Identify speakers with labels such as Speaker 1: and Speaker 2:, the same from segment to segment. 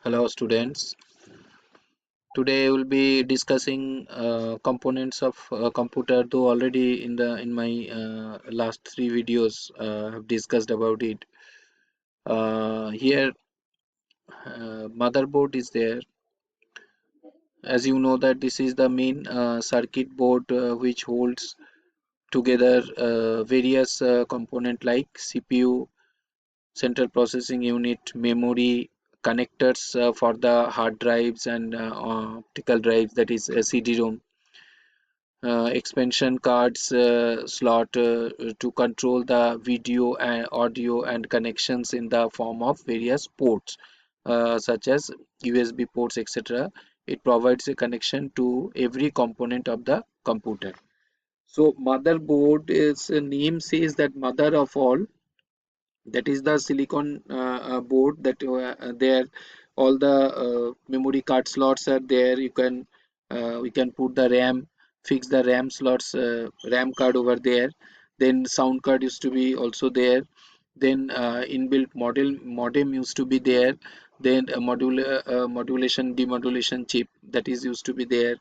Speaker 1: Hello students. Today we'll be discussing components of computer. Though already in my last three videos have discussed about it. Here motherboard is there. As you know that this is the main circuit board which holds together various component like CPU, central processing unit, memory, connectors for the hard drives and optical drives, that is CD-ROM, expansion cards slot to control the video and audio and connections in the form of various ports such as USB ports, etc. It provides a connection to every component of the computer. So motherboard is name says that mother of all, that is the silicon board that there all the memory card slots are there. You can we can put the RAM, fix the RAM slots, RAM card over there. Then sound card used to be also there. Then inbuilt modem used to be there. Then a modulation demodulation chip that is used to be there.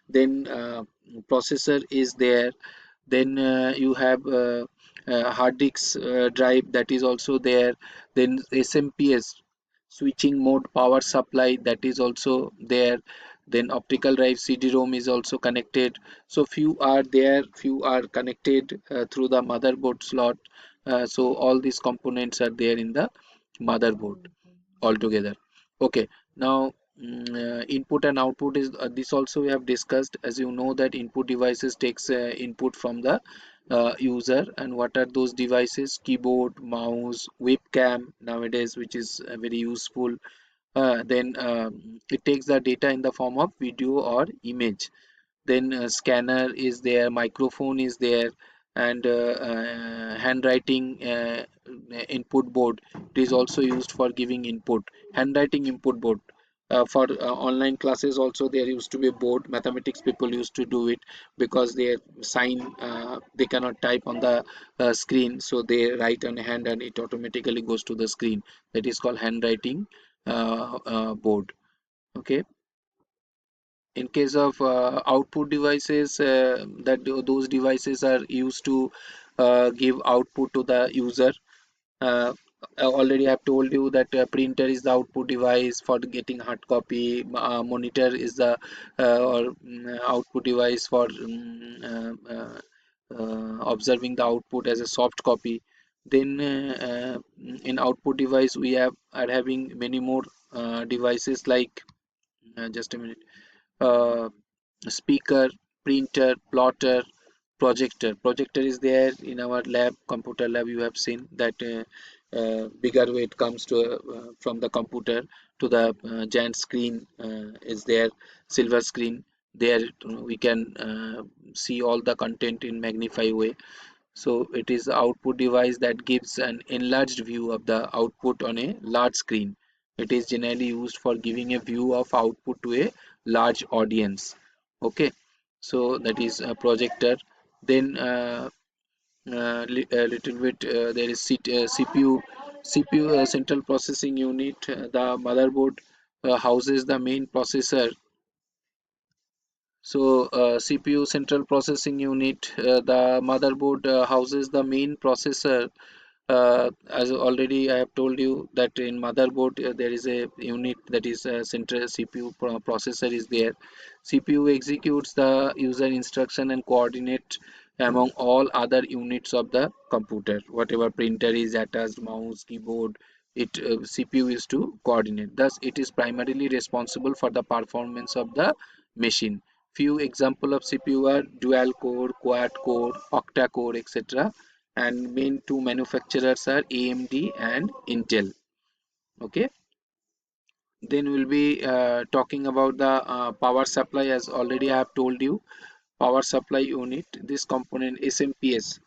Speaker 1: Then processor is there. Then you have hard disk drive that is also there. Then SMPS, switching mode power supply, that is also there. Then optical drive CD-ROM is also connected. So few are there, few are connected through the motherboard slot. So all these components are there in the motherboard altogether. Okay, now input and output is this also we have discussed. As you know that input devices takes input from the user, and what are those devices? Keyboard, mouse, webcam nowadays, which is very useful. Then it takes the data in the form of video or image. Then scanner is there, microphone is there, and handwriting input board. It is also used for giving input. Handwriting input board for online classes also there used to be a board. Mathematics people used to do it because they sign they cannot type on the screen, so they write on hand and it automatically goes to the screen. That is called handwriting board. Okay, in case of output devices, those devices are used to give output to the user. uh, Already I have told you that printer is the output device for getting hard copy. Monitor is the output device for observing the output as a soft copy. Then in output device we are having many more devices like just a minute. uh, Speaker, printer, plotter, projector. Projector is there in our lab, computer lab. You have seen that bigger weight comes to from the computer to the giant screen is there, silver screen. There we can see all the content in magnify way. So it is the output device that gives an enlarged view of the output on a large screen. It is generally used for giving a view of output to a large audience. Okay, so that is a projector. Then a little bit there is CPU, central processing unit. The motherboard houses the main processor. So CPU, central processing unit, the motherboard houses the main processor. As already I have told you that in motherboard there is a unit that is central CPU processor is there. CPU executes the user instruction and coordinate among all other units of the computer. Whatever printer is attached, mouse, keyboard, it CPU is to coordinate. Thus, it is primarily responsible for the performance of the machine. Few example of CPU are dual core, quad core, octa core, etc. And main two manufacturers are AMD and Intel. Okay, then we'll be talking about the power supply. As already I have told you, power supply unit, this component SMPS,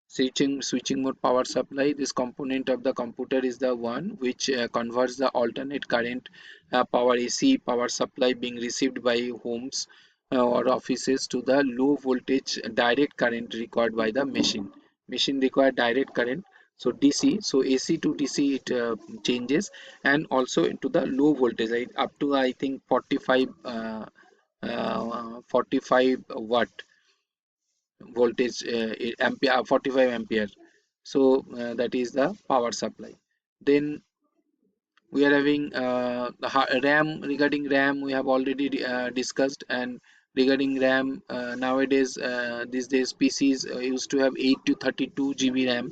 Speaker 1: switching mode power supply. This component of the computer is the one which converts the alternate current power AC power supply being received by homes or offices to the low voltage direct current required by the machine. Machine require direct current, So DC, so AC to DC it changes, and also into the low voltage, right, up to I think 45 watt voltage, ampere, 45 ampere. So that is the power supply. Then we are having RAM. Regarding RAM, we have already discussed. And regarding RAM, nowadays, these days PCs used to have 8 to 32 GB RAM.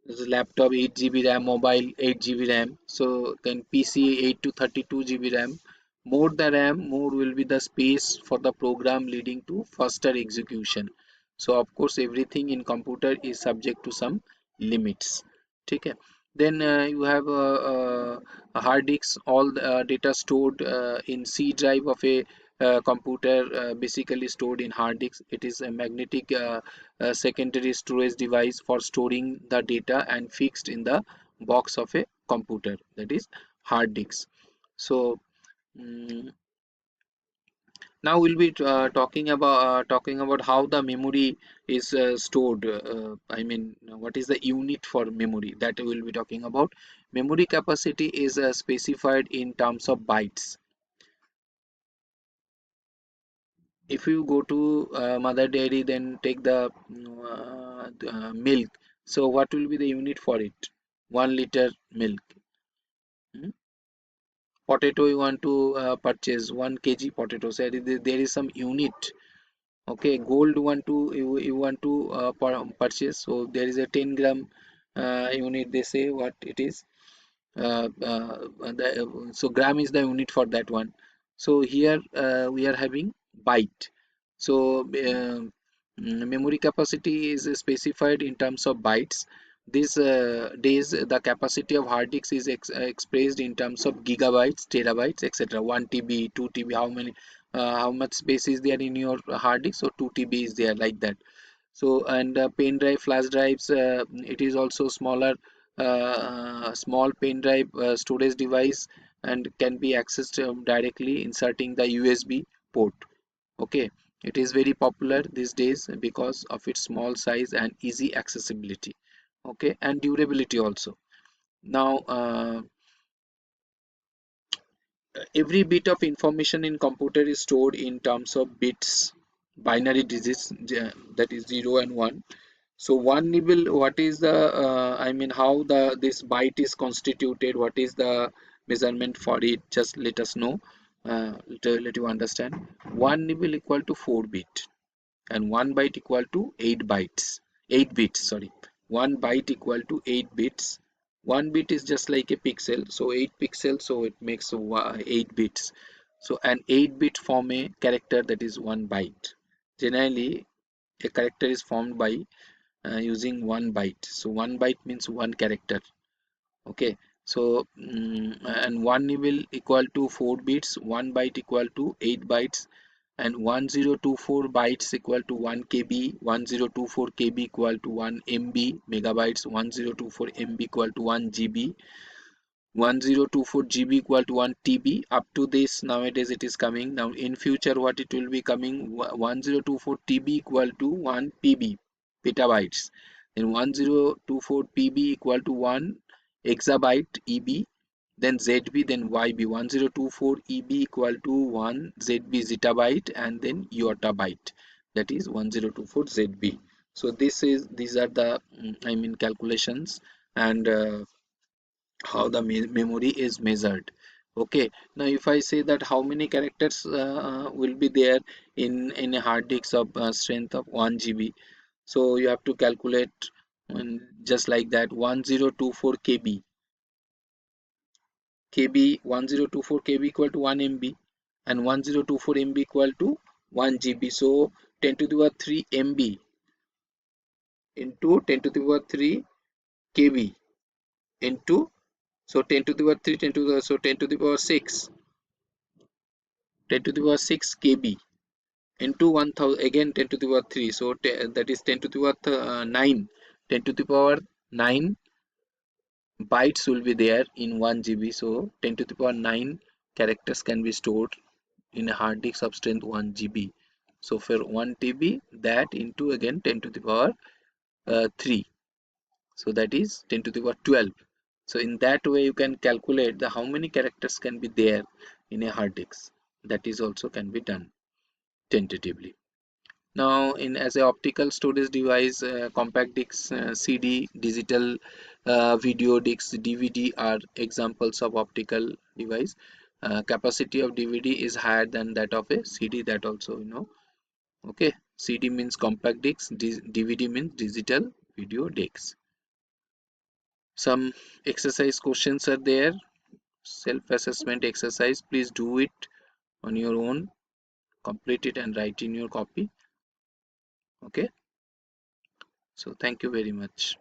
Speaker 1: There's a laptop 8 GB RAM, mobile 8 GB RAM. So then PC 8 to 32 GB RAM. More the RAM, more will be the space for the program, leading to faster execution. So of course everything in computer is subject to some limits. Okay. Then you have a hard disk, all the data stored in C drive of a computer, basically stored in hard disk. It is a magnetic secondary storage device for storing the data and fixed in the box of a computer, that is hard disk. So mm, now we'll be talking about how the memory is stored. I mean, what is the unit for memory, that we'll be talking about. Memory capacity is specified in terms of bytes. If you go to mother dairy, then take the milk. So what will be the unit for it? 1 liter milk. Hmm? Potato you want to purchase 1 kg potato. So there is some unit. Okay, gold you want to purchase. So there is a 10 gram unit. They say what it is. So gram is the unit for that one. So here we are having byte. So memory capacity is specified in terms of bytes. These days the capacity of hard disk is expressed in terms of gigabytes, terabytes, etc. 1 TB, 2 TB, how much space is there in your hard disk. So 2 TB is there, like that. So, and pen drive, flash drives, it is also smaller, small pen drive storage device, and can be accessed directly inserting the USB port. Okay, it is very popular these days because of its small size and easy accessibility. Okay, and durability also. Now every bit of information in computer is stored in terms of bits, binary digits, that is 0 and 1. So one nibble, what is the I mean, how the this byte is constituted, what is the measurement for it, just let us know. Let you understand. One nibble equal to 4 bit, and 1 byte equal to 8 bytes, 8 bits, sorry. 1 byte equal to 8 bits. 1 bit is just like a pixel, so 8 pixels, so it makes 8 bits. So an 8 bit form a character, that is 1 byte. Generally a character is formed by using 1 byte. So 1 byte means 1 character. Okay, so and 1 nibble equal to 4 bits, 1 byte equal to 8 bytes, and 1024 bytes equal to 1 KB, 1024 KB equal to 1 MB, megabytes, 1024 MB equal to 1 GB, 1024 GB equal to 1 TB. Up to this nowadays it is coming. Now in future what it will be coming, 1024 TB equal to 1 PB, petabytes. Then 1024 PB equal to 1 exabyte EB, then ZB, then YB. 1024 EB equal to 1 ZB zettabyte, and then yottabyte, that is 1024 ZB. So these are the I mean calculations, and how the memory is measured. Okay, now if I say that how many characters will be there in a hard disk of strength of 1 GB, so you have to calculate, just like that. 1024 KB, 1024 KB equal to 1 MB, and 1024 MB equal to 1 GB. So 10 to the power 3 MB into 10 to the power 3 KB into, so 10 to the power 3, 10 to the, so 10 to the power 6, 10 to the power 6 KB into 1000, again 10 to the power 3, so that is 10 to the power 9, 10 to the power 9 bytes will be there in 1 GB. So 10 to the power 9 characters can be stored in a hard disk of strength 1 GB. So for 1 TB, that into again 10 to the power 3. So that is 10 to the power 12. So in that way you can calculate the how many characters can be there in a hard disk. That is also can be done tentatively. Now, in as a optical storage device, compact discs, CD, digital video discs, DVD are examples of optical device. Capacity of DVD is higher than that of a CD. That also you know. Okay, CD means compact discs, DVD means digital video discs. Some exercise questions are there. Self-assessment exercise. Please do it on your own. Complete it and write in your copy. Okay. So thank you very much.